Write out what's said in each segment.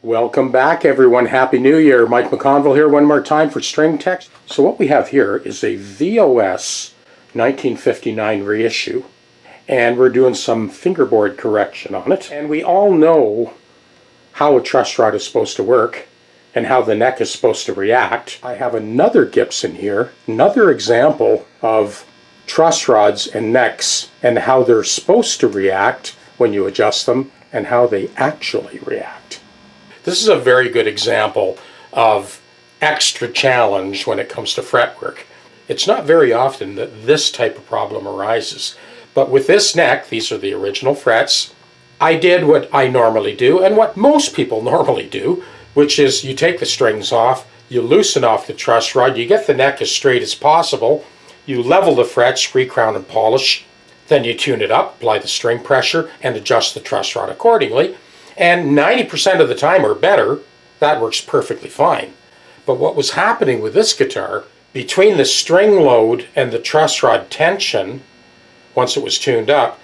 Welcome back, everyone. Happy New Year. Mike McConville here one more time for String Techs. So what we have here is a VOS 1959 reissue, and we're doing some fingerboard correction on it. And we all know how a truss rod is supposed to work and how the neck is supposed to react. I have another Gibson here, another example of truss rods and necks and how they're supposed to react when you adjust them and how they actually react. This is a very good example of extra challenge when it comes to fretwork. It's not very often that this type of problem arises, but with this neck, these are the original frets. I did what I normally do and what most people normally do, which is you take the strings off, you loosen off the truss rod, you get the neck as straight as possible, you level the frets, recrown and polish, then you tune it up, apply the string pressure, and adjust the truss rod accordingly. And 90% of the time or better, that works perfectly fine. But what was happening with this guitar, between the string load and the truss rod tension, once it was tuned up,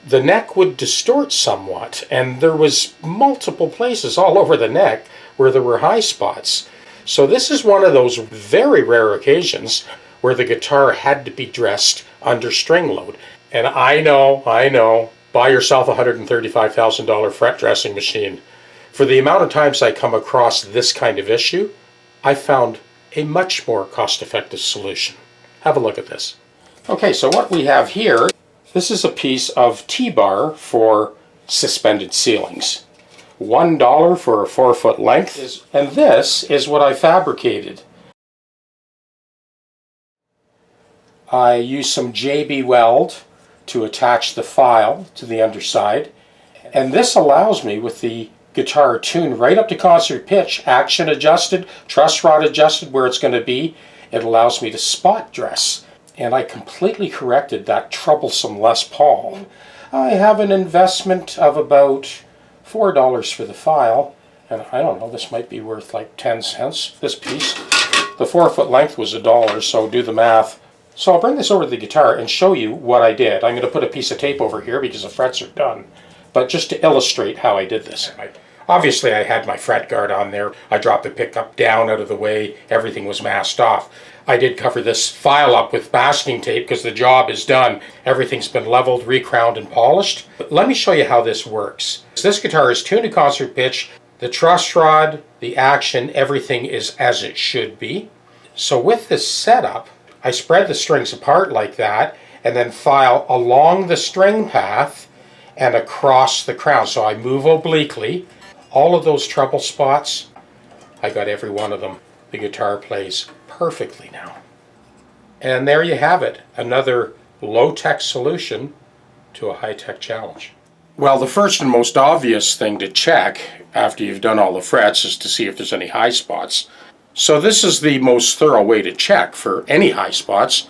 the neck would distort somewhat, and there was multiple places all over the neck where there were high spots. So this is one of those very rare occasions where the guitar had to be dressed under string load. And I know, buy yourself a $135,000 fret dressing machine. For the amount of times I come across this kind of issue, I found a much more cost-effective solution. Have a look at this. Okay, so what we have here, this is a piece of T-bar for suspended ceilings. $1 for a 4-foot length, and this is what I fabricated. I used some JB weld to attach the file to the underside, and this allows me, with the guitar tuned right up to concert pitch, action adjusted, truss rod adjusted where it's going to be, it allows me to spot dress. And I completely corrected that troublesome Les Paul. I have an investment of about $4 for the file, and I don't know, this might be worth like 10 cents, this piece. The 4-foot length was $1, so do the math. So I'll bring this over to the guitar and show you what I did. I'm going to put a piece of tape over here because the frets are done, but just to illustrate how I did this. Obviously I had my fret guard on there. I dropped the pickup down out of the way. Everything was masked off. I did cover this file up with masking tape because the job is done. Everything's been leveled, recrowned, and polished. But let me show you how this works. This guitar is tuned to concert pitch. The truss rod, the action, everything is as it should be. So with this setup, I spread the strings apart like that and then file along the string path and across the crown. So I move obliquely. All of those treble spots, I got every one of them. The guitar plays perfectly now. And there you have it, another low-tech solution to a high-tech challenge. Well, the first and most obvious thing to check after you've done all the frets is to see if there's any high spots. So this is the most thorough way to check for any high spots.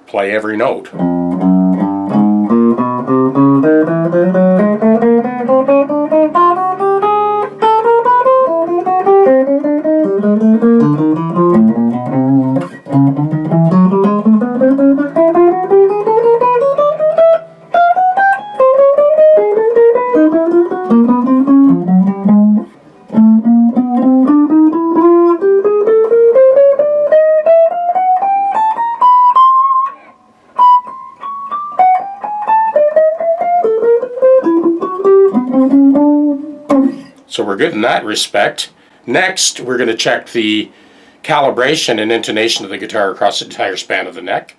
Play every note. So we're good in that respect. Next, we're going to check the calibration and intonation of the guitar across the entire span of the neck.